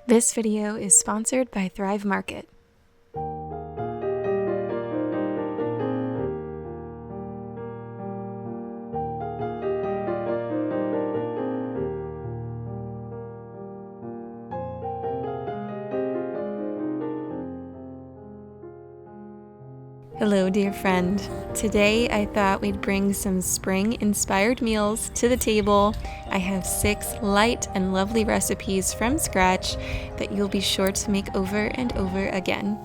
This video is sponsored by Thrive Market. Hello, dear friend. Today I thought we'd bring some spring-inspired meals to the table. I have 6 light and lovely recipes from scratch that you'll be sure to make over and over again.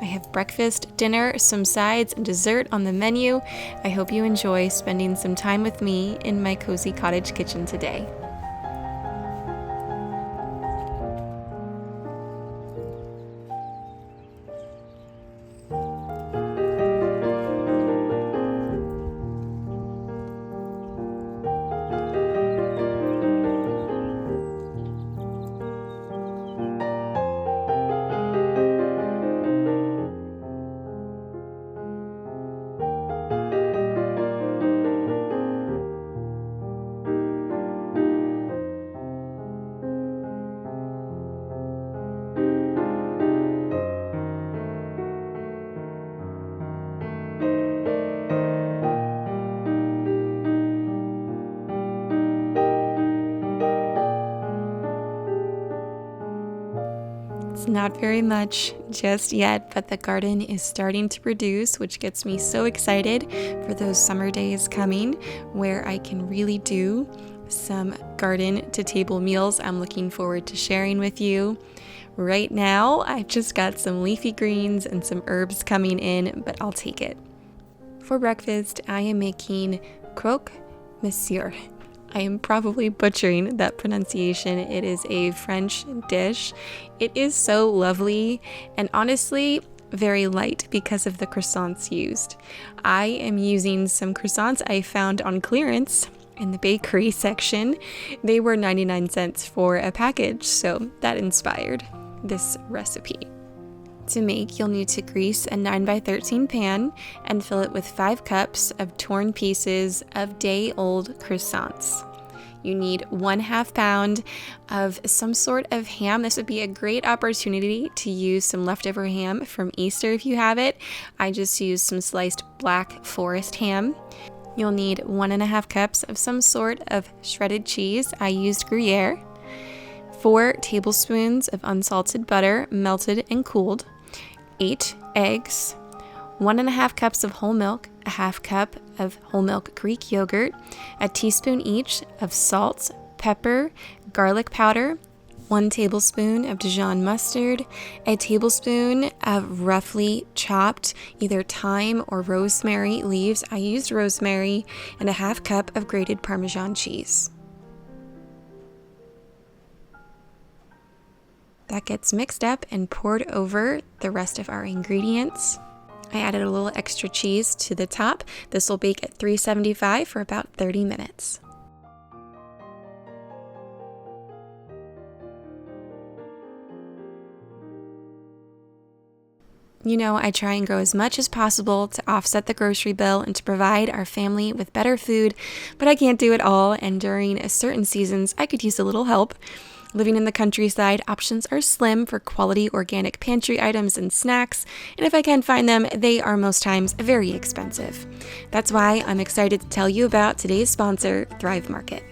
I have breakfast, dinner, some sides, and dessert on the menu. I hope you enjoy spending some time with me in my cozy cottage kitchen today. It's not very much just yet, but the garden is starting to produce, which gets me so excited for those summer days coming where I can really do some garden to table meals I'm looking forward to sharing with you. Right now, I've just got some leafy greens and some herbs coming in, but I'll take it. For breakfast, I am making croque monsieur. I am probably butchering that pronunciation. It is a French dish. It is so lovely and honestly very light because of the croissants used. I am using some croissants I found on clearance in the bakery section. They were 99 cents for a package, so that inspired this recipe. To make, you'll need to grease a 9x13 pan and fill it with 5 cups of torn pieces of day-old croissants. You need 1/2 pound of some sort of ham. This would be a great opportunity to use some leftover ham from Easter if you have it. I just used some sliced Black Forest ham. You'll need 1.5 cups of some sort of shredded cheese. I used Gruyere. 4 tablespoons of unsalted butter, melted and cooled. 8 eggs, 1.5 cups of whole milk, a 1/2 cup of whole milk Greek yogurt, a teaspoon each of salt, pepper, garlic powder, 1 tablespoon of Dijon mustard, a tablespoon of roughly chopped either thyme or rosemary leaves. I used rosemary, and a 1/2 cup of grated Parmesan cheese. That gets mixed up and poured over the rest of our ingredients. I added a little extra cheese to the top. This will bake at 375 for about 30 minutes. You know, I try and grow as much as possible to offset the grocery bill and to provide our family with better food, but I can't do it all, and during certain seasons, I could use a little help. Living in the countryside, options are slim for quality organic pantry items and snacks, and if I can find them, they are most times very expensive. That's why I'm excited to tell you about today's sponsor, Thrive Market.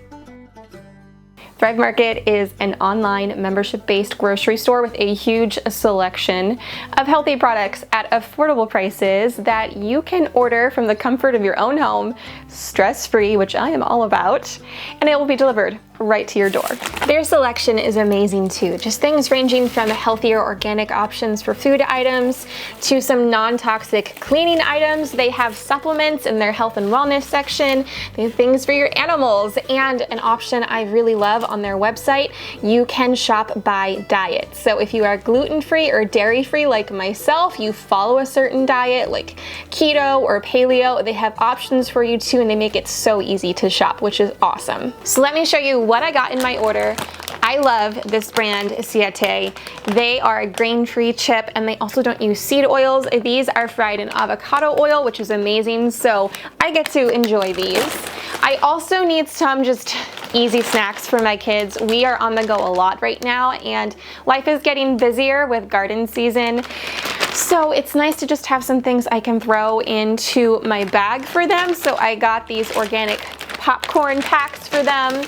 Thrive Market is an online membership-based grocery store with a huge selection of healthy products at affordable prices that you can order from the comfort of your own home, stress-free, which I am all about, and it will be delivered right to your door. Their selection is amazing too. Just things ranging from healthier organic options for food items to some non-toxic cleaning items. They have supplements in their health and wellness section. They have things for your animals, and an option I really love on their website, you can shop by diet. So if you are gluten-free or dairy-free like myself, you follow a certain diet like keto or paleo, they have options for you too, and they make it so easy to shop, which is awesome. So let me show you what I got in my order. I love this brand, Siete. They are a grain-free chip, and they also don't use seed oils. These are fried in avocado oil, which is amazing, so I get to enjoy these. I also need some just easy snacks for my kids. We are on the go a lot right now, and life is getting busier with garden season. So it's nice to just have some things I can throw into my bag for them. So I got these organic popcorn packs for them.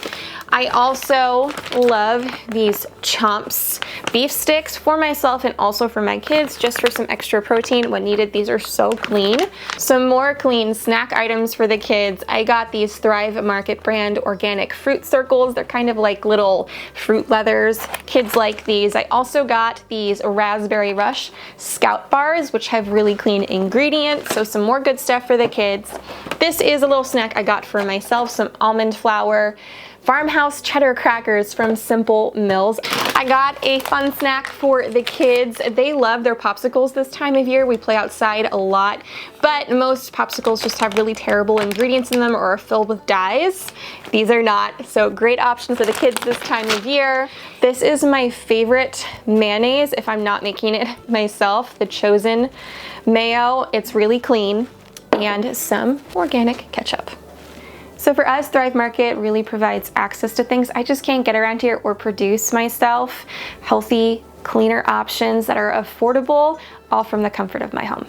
I also love these Chomps beef sticks for myself and also for my kids, just for some extra protein when needed. These are so clean. Some more clean snack items for the kids. I got these Thrive Market brand organic fruit circles. They're kind of like little fruit leathers. Kids like these. I also got these Raspberry Rush Scout bars, which have really clean ingredients. So some more good stuff for the kids. This is a little snack I got for myself, some almond flour, farmhouse cheddar crackers from Simple Mills. I got a fun snack for the kids. They love their popsicles this time of year. We play outside a lot, but most popsicles just have really terrible ingredients in them or are filled with dyes. These are not, so great option for the kids this time of year. This is my favorite mayonnaise if I'm not making it myself, the Chosen mayo. It's really clean, and some organic ketchup. So for us, Thrive Market really provides access to things I just can't get around here or produce myself. Healthy, cleaner options that are affordable, all from the comfort of my home.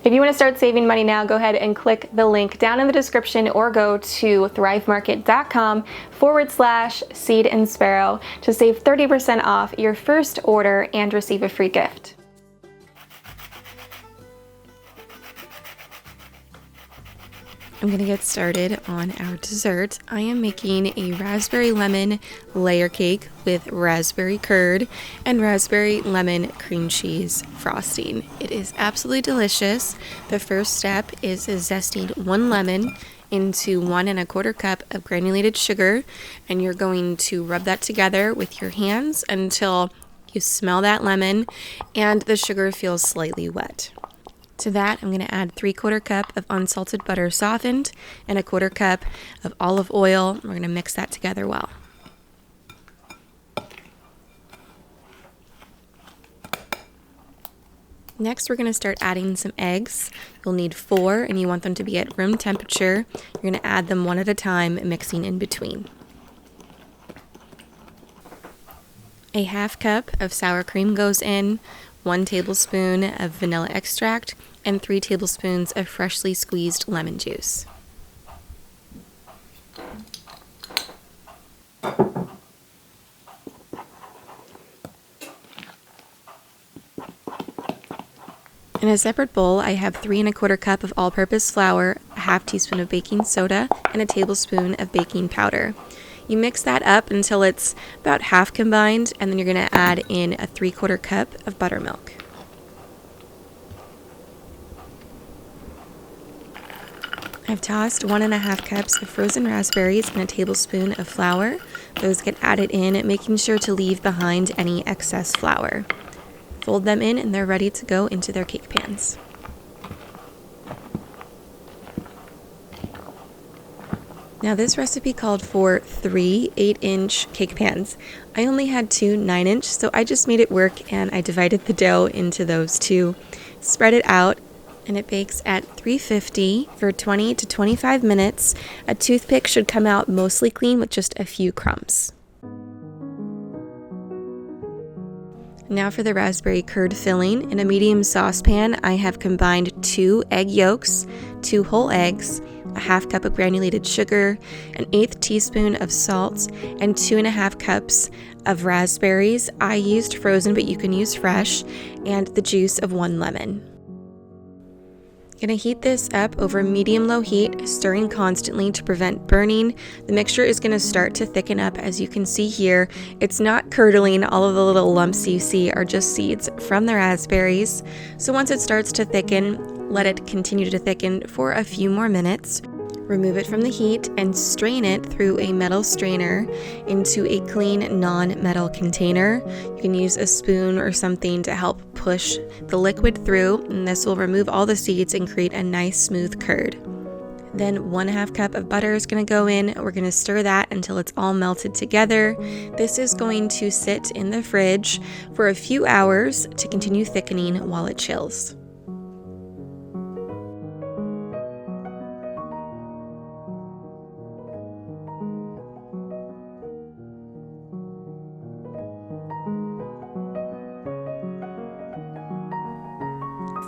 If you want to start saving money now, go ahead and click the link down in the description or go to thrivemarket.com/seed and sparrow to save 30% off your first order and receive a free gift. I'm gonna get started on our dessert. I am making a raspberry lemon layer cake with raspberry curd and raspberry lemon cream cheese frosting. It is absolutely delicious. The first step is zesting 1 lemon into 1 1/4 cup of granulated sugar, and you're going to rub that together with your hands until you smell that lemon and the sugar feels slightly wet. To that, I'm going to add 3/4 cup of unsalted butter softened and 1/4 cup of olive oil. We're going to mix that together well. Next, we're going to start adding some eggs. You'll need 4, and you want them to be at room temperature. You're going to add them one at a time, mixing in between. A 1/2 cup of sour cream goes in, 1 tablespoon of vanilla extract, and 3 tablespoons of freshly squeezed lemon juice. In a separate bowl, I have 3 1/4 cup of all-purpose flour, a 1/2 teaspoon of baking soda, and a tablespoon of baking powder. You mix that up until it's about half combined, and then you're going to add in a 3/4 cup of buttermilk. I've tossed 1 1/2 cups of frozen raspberries and a tablespoon of flour. Those get added in, making sure to leave behind any excess flour. Fold them in and they're ready to go into their cake pans. Now this recipe called for 3 8-inch cake pans. I only had 2 9-inch, so I just made it work and I divided the dough into those 2. Spread it out, and it bakes at 350 for 20 to 25 minutes. A toothpick should come out mostly clean with just a few crumbs. Now for the raspberry curd filling. In a medium saucepan, I have combined 2 egg yolks, 2 whole eggs, a 1/2 cup of granulated sugar, an 1/8 teaspoon of salt, and 2 1/2 cups of raspberries. I used frozen, but you can use fresh, and the juice of 1 lemon. Gonna heat this up over medium-low heat, stirring constantly to prevent burning. The mixture is gonna start to thicken up, as you can see here. It's not curdling. All of the little lumps you see are just seeds from the raspberries. So once it starts to thicken, let it continue to thicken for a few more minutes. Remove it from the heat and strain it through a metal strainer into a clean non-metal container. You can use a spoon or something to help push the liquid through, and this will remove all the seeds and create a nice smooth curd. Then 1/2 cup of butter is going to go in. We're going to stir that until it's all melted together. This is going to sit in the fridge for a few hours to continue thickening while it chills.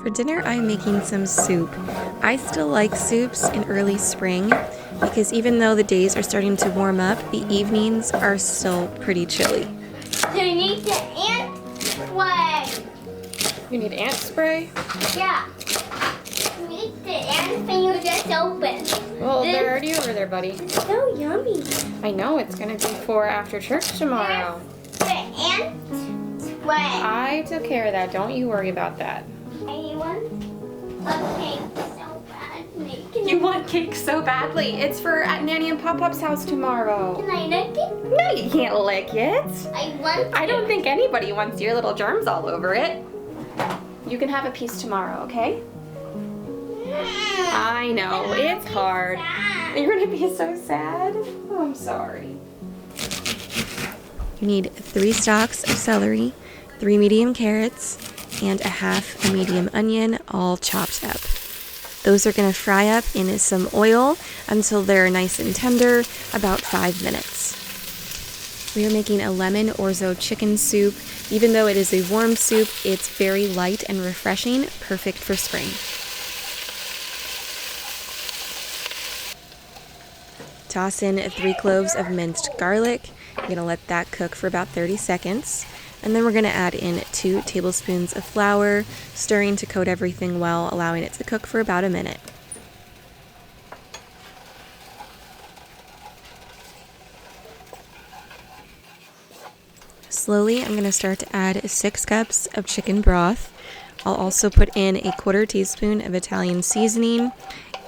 For dinner, I'm making some soup. I still like soups in early spring because even though the days are starting to warm up, the evenings are still pretty chilly. So you need the ant spray. You need ant spray? Yeah. You need the ant thing you just opened. Well, they're already over there, buddy. It's so yummy. I know, it's gonna be for after church tomorrow. The ant spray. I took care of that. Don't you worry about that. Anyone? Okay, so badly. You want cake so badly. It's for at Nanny and Pop-Pop's house tomorrow. Can I lick it? No, you can't lick it. I want I don't think anybody wants your little germs all over it. You can have a piece tomorrow, okay? I know, it's hard. You're gonna be so sad. Oh, I'm sorry. You need 3 stalks of celery, 3 medium carrots, and a half a medium onion, all chopped up. Those are going to fry up in some oil until they're nice and tender, about 5 minutes. We are making a lemon orzo chicken soup. Even though it is a warm soup, it's very light and refreshing, perfect for spring. Toss in 3 cloves of minced garlic. You're going to let that cook for about 30 seconds. And then we're going to add in 2 tablespoons of flour, stirring to coat everything well, allowing it to cook for about a minute. Slowly, I'm going to start to add 6 cups of chicken broth. I'll also put in a 1/4 teaspoon of Italian seasoning,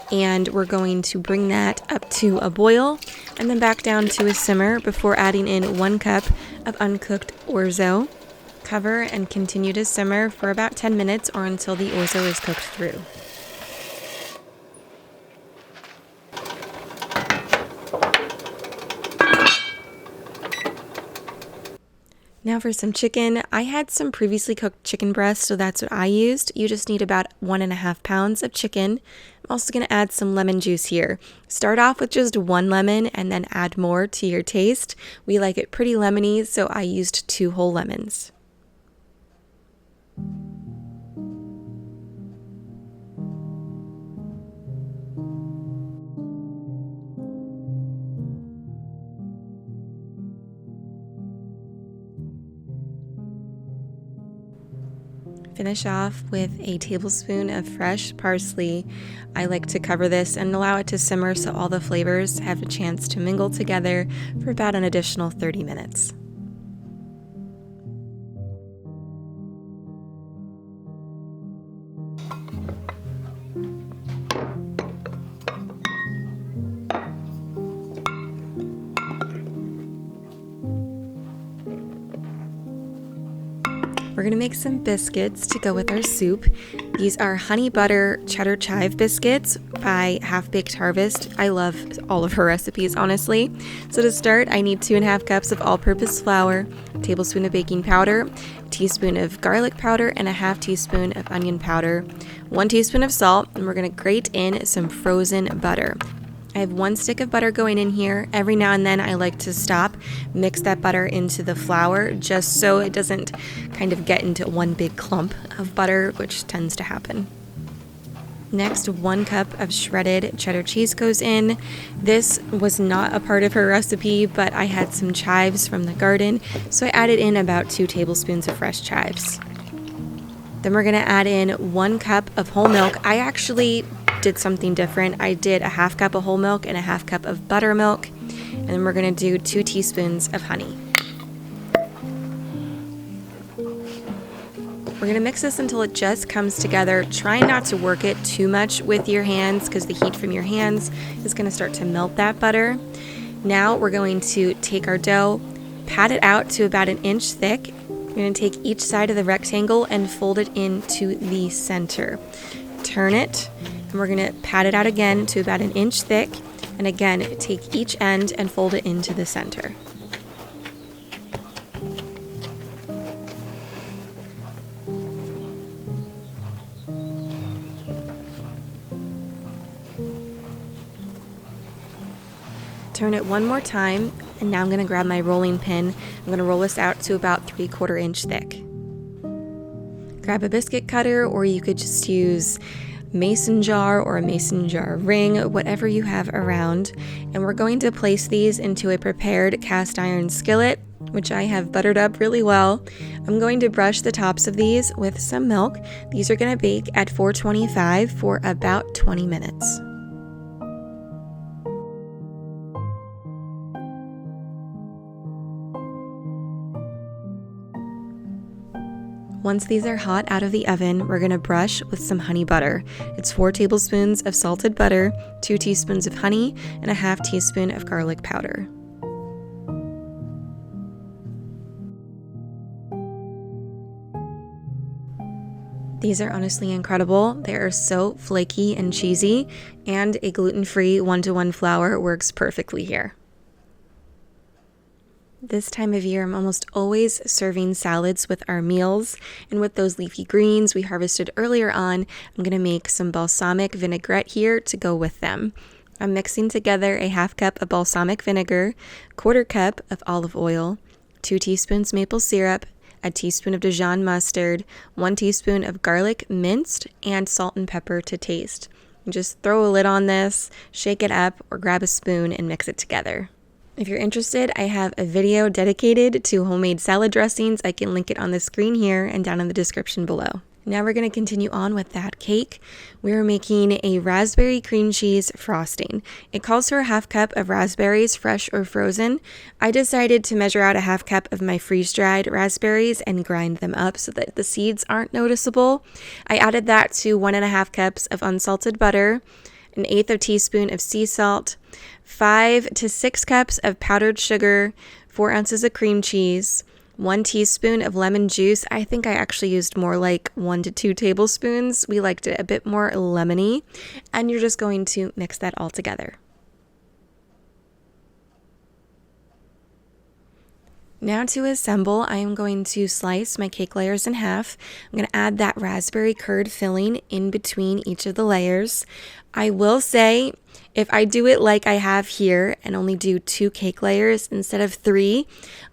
and we're going to bring that up to a boil and then back down to a simmer before adding in 1 cup of uncooked orzo. Cover and continue to simmer for about 10 minutes or until the orzo is cooked through. Now for some chicken. I had some previously cooked chicken breast, so that's what I used. You just need about 1.5 pounds of chicken. I'm also going to add some lemon juice here. Start off with just 1 lemon and then add more to your taste. We like it pretty lemony, so I used 2 whole lemons. Finish off with a tablespoon of fresh parsley. I like to cover this and allow it to simmer so all the flavors have a chance to mingle together for about an additional 30 minutes. We're gonna make some biscuits to go with our soup. These are honey butter cheddar chive biscuits by Half Baked Harvest. I love all of her recipes, honestly. So to start, I need 2.5 cups of all-purpose flour, a tablespoon of baking powder, a teaspoon of garlic powder, and a 1/2 teaspoon of onion powder, 1 teaspoon of salt, and we're gonna grate in some frozen butter. I have 1 stick of butter going in here. Every now and then I like to stop, mix that butter into the flour just so it doesn't kind of get into one big clump of butter, which tends to happen. Next, 1 cup of shredded cheddar cheese goes in. This was not a part of her recipe, but I had some chives from the garden, so I added in about 2 tablespoons of fresh chives. Then we're gonna add in 1 cup of whole milk. I actually did something different. I did a 1/2 cup of whole milk and a 1/2 cup of buttermilk, and then we're gonna do 2 teaspoons of honey. We're gonna mix this until it just comes together. Try not to work it too much with your hands because the heat from your hands is gonna start to melt that butter. Now we're going to take our dough, pat it out to about 1 inch thick. We're gonna take each side of the rectangle and fold it into the center. Turn it, and we're gonna pat it out again to about 1 inch thick, and again, take each end and fold it into the center. Turn it one more time, and now I'm gonna grab my rolling pin. I'm gonna roll this out to about 3/4 inch thick. Grab a biscuit cutter, or you could just use mason jar or a mason jar ring, whatever you have around. And we're going to place these into a prepared cast iron skillet, which I have buttered up really well. I'm going to brush the tops of these with some milk. These are going to bake at 425 for about 20 minutes. Once these are hot out of the oven, we're going to brush with some honey butter. It's 4 tablespoons of salted butter, 2 teaspoons of honey, and a half teaspoon of garlic powder. These are honestly incredible. They are so flaky and cheesy, and a gluten-free 1-to-1 flour works perfectly here. This time of year, I'm almost always serving salads with our meals, and with those leafy greens we harvested earlier on, I'm going to make some balsamic vinaigrette here to go with them. I'm mixing together a half cup of balsamic vinegar, 1/4 cup of olive oil, 2 teaspoons maple syrup, a teaspoon of Dijon mustard, 1 teaspoon of garlic minced, and salt and pepper to taste. Just throw a lid on this, shake it up, or grab a spoon and mix it together. If you're interested, I have a video dedicated to homemade salad dressings. I can link it on the screen here and down in the description below. Now we're going to continue on with that cake. We're making a raspberry cream cheese frosting. It calls for a half cup of raspberries, fresh or frozen. I decided to measure out a half cup of my freeze-dried raspberries and grind them up so that the seeds aren't noticeable. I added that to 1.5 cups of unsalted butter, 1/8 teaspoon of sea salt, 5 to 6 cups of powdered sugar, 4 ounces of cream cheese, 1 teaspoon of lemon juice. I think I actually used more like 1 to 2 tablespoons. We liked it a bit more lemony. And you're just going to mix that all together. Now to assemble, I am going to slice my cake layers in half. I'm going to add that raspberry curd filling in between each of the layers. I will say, if I do it like I have here and only do 2 cake layers instead of 3,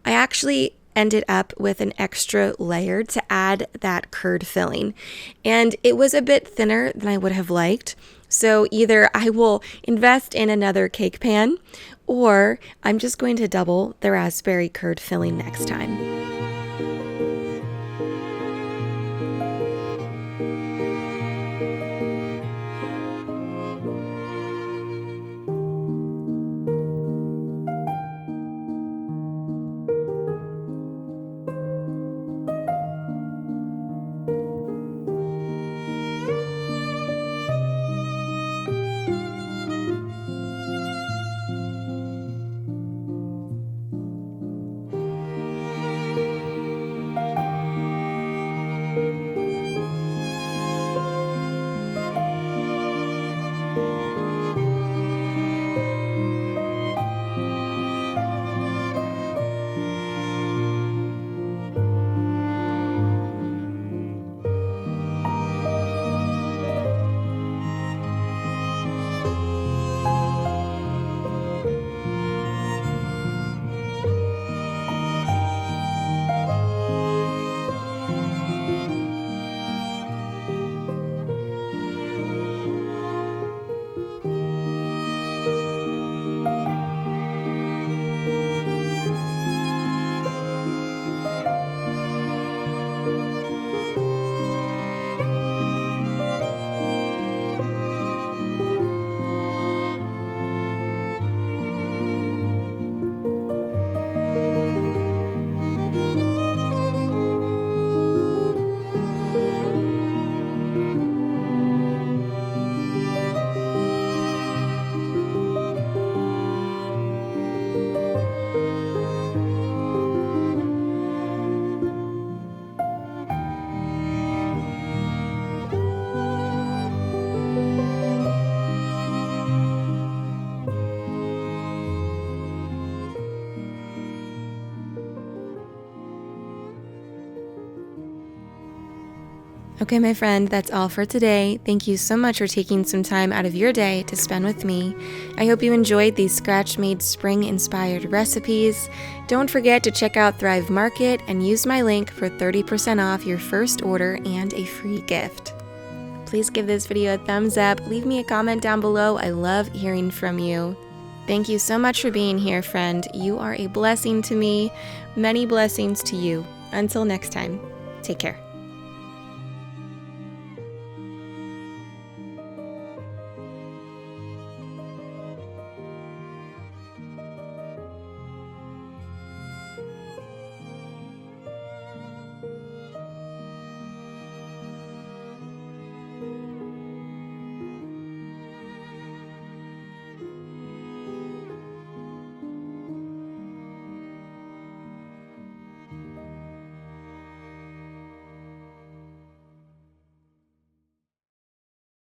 I actually ended up with an extra layer to add that curd filling. And it was a bit thinner than I would have liked. So either I will invest in another cake pan, or I'm just going to double the raspberry curd filling next time. Okay, my friend, that's all for today. Thank you so much for taking some time out of your day to spend with me. I hope you enjoyed these scratch-made spring-inspired recipes. Don't forget to check out Thrive Market and use my link for 30% off your first order and a free gift. Please give this video a thumbs up. Leave me a comment down below. I love hearing from you. Thank you so much for being here, friend. You are a blessing to me. Many blessings to you. Until next time, take care.